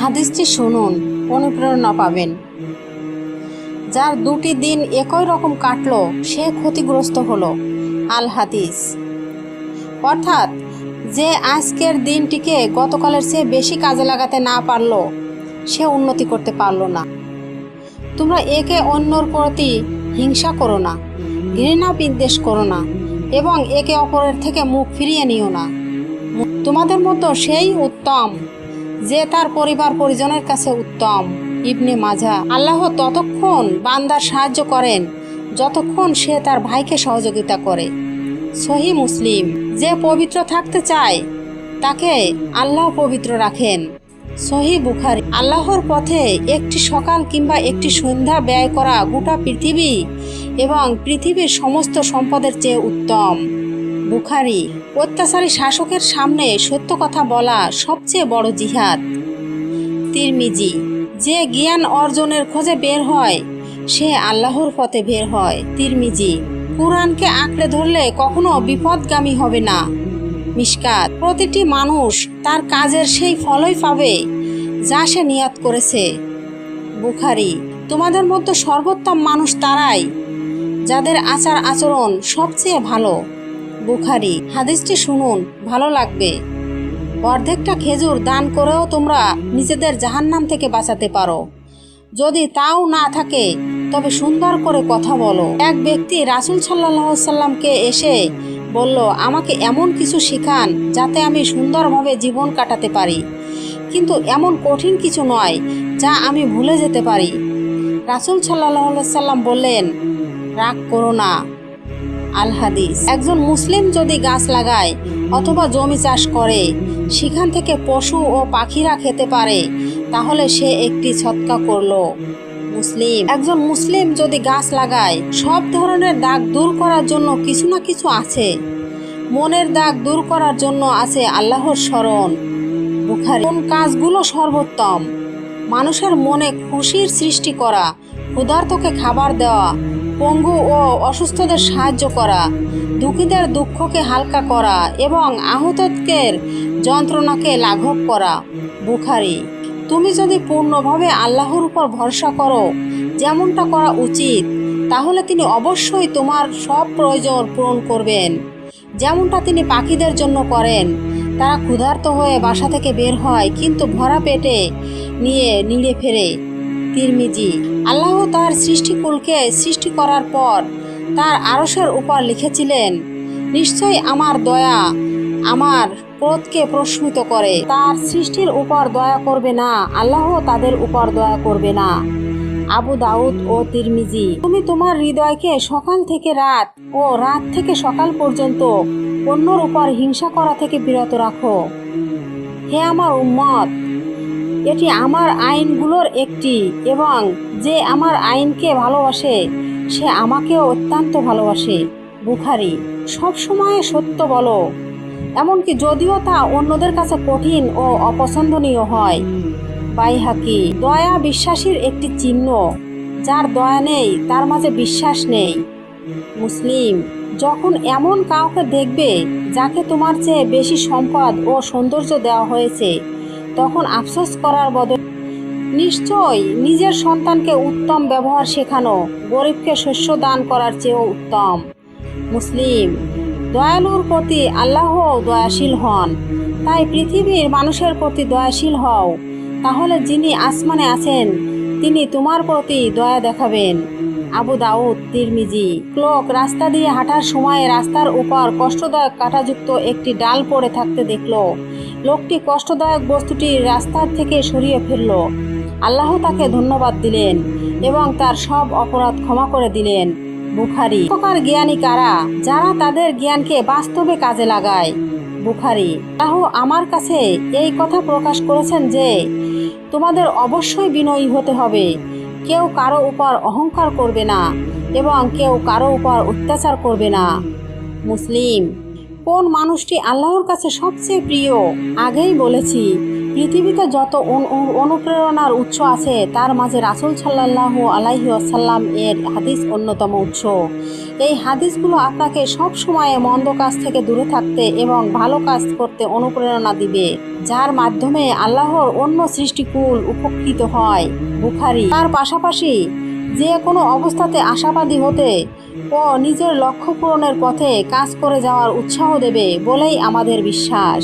হাদিসটি শুনুন, অনুপ্রেরণা পাবেন। যার দুটি দিন একই রকম কাটলো সে ক্ষতিগ্রস্ত হলো। আল হাদিস অর্থাৎ যে আজকের দিনটিকে গতকালের চেয়ে বেশি কাজে লাগাতে না পারলো সে উন্নতি করতে পারলো না। তোমরা একে অন্যর প্রতি হিংসা করো না, ঘৃণা বিদ্বেষ করো না এবং একে অপরের থেকে মুখ ফিরিয়ে নিও না। তোমাদের মতো সেই উত্তম যে তার পরিবার পরিজনের কাছে উত্তম। ইবনে মাজাহ। আল্লাহ ততক্ষণ বান্দার সাহায্য করেন যতক্ষণ সে তার ভাইকে সহযোগিতা করে। সহিহ মুসলিম। যে পবিত্র থাকতে চায় তাকে আল্লাহ পবিত্র রাখেন। সহিহ বুখারী। আল্লাহর পথে একটি সকাল কিংবা একটি সন্ধ্যা ব্যয় করা গোটা পৃথিবী এবং পৃথিবীর সমস্ত সম্পদের চেয়ে উত্তম। বুখারী। অত্যাচারী শাসকের সামনে সত্য কথা বলা সবচেয়ে বড় জিহাদ। তিরমিজি। যে জ্ঞান অর্জনের খোঁজে বের হয় সে আল্লাহর পথে বের হয়। তিরমিজি। কুরআনকে আঁকড়ে ধরলে কখনো বিপদগামী হবে না। মিশকাত। প্রতিটি মানুষ তার কাজের সেই ফলই পাবে যা সে নিয়ত করেছে। বুখারী। তোমাদের মধ্যে সর্বোত্তম মানুষ তারাই যাদের আচার আচরণ সবচেয়ে ভালো। বুখারী। হাদিসটি শুনুন, ভালো লাগবে। অর্ধেকটা খেজুর দান করেও তোমরা নিজেদের জাহান্নাম থেকে বাঁচাতে পারো। যদি তাও না থাকে তবে সুন্দর করে কথা বলো। এক ব্যক্তি রাসূল সাল্লাল্লাহু আলাইহি সাল্লামকে এসে বলল, আমাকে এমন কিছু শিখান যাতে আমি সুন্দরভাবে জীবন কাটাতে পারি, কিন্তু এমন কঠিন কিছু নয় যা আমি ভুলে যেতে পারি। রাসূল সাল্লাল্লাহু আলাইহি সাল্লাম বললেন, রাগ করো না। আল হাদিস। একজন মুসলিম যদি গাছ লাগায় অথবা জমি চাষ করে সেখান থেকে পশু ও পাখিরা খেতে পারে তাহলে সে একটি সদকা করলো। মুসলিম। একজন মুসলিম যদি গাছ লাগায় সব ধরনের দাগ দূর করার জন্য কিছু না কিছু আছে। মনের দাগ দূর করার জন্য আছে আল্লাহর স্মরণ। বুখারী। কোন কাজগুলো সর্বোত্তম? মানুষের মনে খুশির সৃষ্টি করা, ক্ষুধার্তকে খাবার দেওয়া, পঙ্গু ও অসুস্থদের সাহায্য করা, দুঃখীদের দুঃখকে হালকা করা এবং আহতদের যন্ত্রণাকে লাঘব করা। বুখারী। তুমি যদি পূর্ণভাবে আল্লাহর উপর ভরসা করো, যেমনটা করা উচিত, তাহলে তিনি অবশ্যই তোমার সব প্রয়োজন পূরণ করবেন, যেমনটা তিনি পাখিদের জন্য করেন। তারা ক্ষুধার্ত হয়ে বাসা থেকে বের হয় কিন্তু ভরা পেটে নিয়ে নিড়ে ফেরে। তিরমিজি। আল্লাহ তার সৃষ্টিকুলকে সৃষ্টি করার পর তার আরশের উপর লিখেছিলেন, নিশ্চয়ই আমার দয়া আমার ক্রোধকে প্রশমিত করে। তার সৃষ্টির উপর দয়া করবে না, আল্লাহ তাদের উপর দয়া করবে না। আবু দাউদ ও তিরমিজি। তুমি তোমার হৃদয়কে সকাল থেকে রাত ও রাত থেকে সকাল পর্যন্ত অন্যর উপর হিংসা করা থেকে বিরত রাখো। হে আমার উম্মত, এটি আমার আইনগুলোর একটি এবং যে আমার আইনকে ভালোবাসে সে আমাকেও অত্যন্ত ভালোবাসে। বুখারী। সবসময় সত্য বলো, এমনকি যদিও তা অন্যদের কাছে কঠিন ও অপছন্দনীয় হয়। বাইহাকি। দয়া বিশ্বাসীর একটি চিহ্ন, যার দয়া নেই তার মাঝে বিশ্বাস নেই। মুসলিম। যখন এমন কাউকে দেখবে যাকে তোমার চেয়ে বেশি সম্পদ ও সৌন্দর্য দেওয়া হয়েছে তখন আফসোস করার বদলে নিশ্চয় নিজের সন্তানকে উত্তম ব্যবহার শেখানো গরিবকে শস্য দান করার চেয়েও উত্তম। মুসলিম। দয়ালুর প্রতি আল্লাহ দয়াশীল হন, তাই পৃথিবীর মানুষের প্রতি দয়াশীল হও, তাহলে যিনি আসমানে আছেন তিনি তোমার প্রতি দয়া দেখাবেন। আবু দাউদ। তিরমিজি। লোক রাস্তা দিয়ে হাঁটার সময় রাস্তার উপর কষ্টদায়ক কাঁটাযুক্ত একটি ডাল পড়ে থাকতে দেখল। লোকটি কষ্টদায়ক বস্তুটি রাস্তার থেকে সরিয়ে ফেলল। আল্লাহ তাকে ধন্যবাদ দিলেন এবং তার সব অপরাধ ক্ষমা করে দিলেন। বুখারী। প্রকার জ্ঞানী কারা? যারা তাদের জ্ঞানকে বাস্তবে কাজে লাগায়। বুখারী। আল্লাহ আমার কাছে এই কথা প্রকাশ করেছেন যে তোমাদের অবশ্যই বিনয়ী হতে হবে, কেউ কারো উপর অহংকার করবে না এবং কেউ কারো উপর অত্যাচার করবে না। মুসলিম। কোন মানুষটি আল্লাহর কাছে সবচেয়ে প্রিয়? আগেই বলেছি, পৃথিবীতে যত অনুপ্রেরণার উৎস আছে তার মাঝে রাসূল সাল্লাল্লাহু আলাইহি ওয়াসাল্লাম এর হাদিস অন্যতম উৎস। এই হাদিসগুলো আপনাকে সব সময় মন্দ কাজ থেকে দূরে থাকতে এবং ভালো কাজ করতে অনুপ্রেরণা দিবে, যার মাধ্যমে আল্লাহর অন্য সৃষ্টিকুল উপকৃত হয়। বুখারী। তার পাশাপাশি যে কোনো অবস্থাতে আশাবাদী হতে ও নিজের লক্ষ্য পূরণের পথে কাজ করে যাওয়ার উৎসাহ দেবে বলেই আমাদের বিশ্বাস।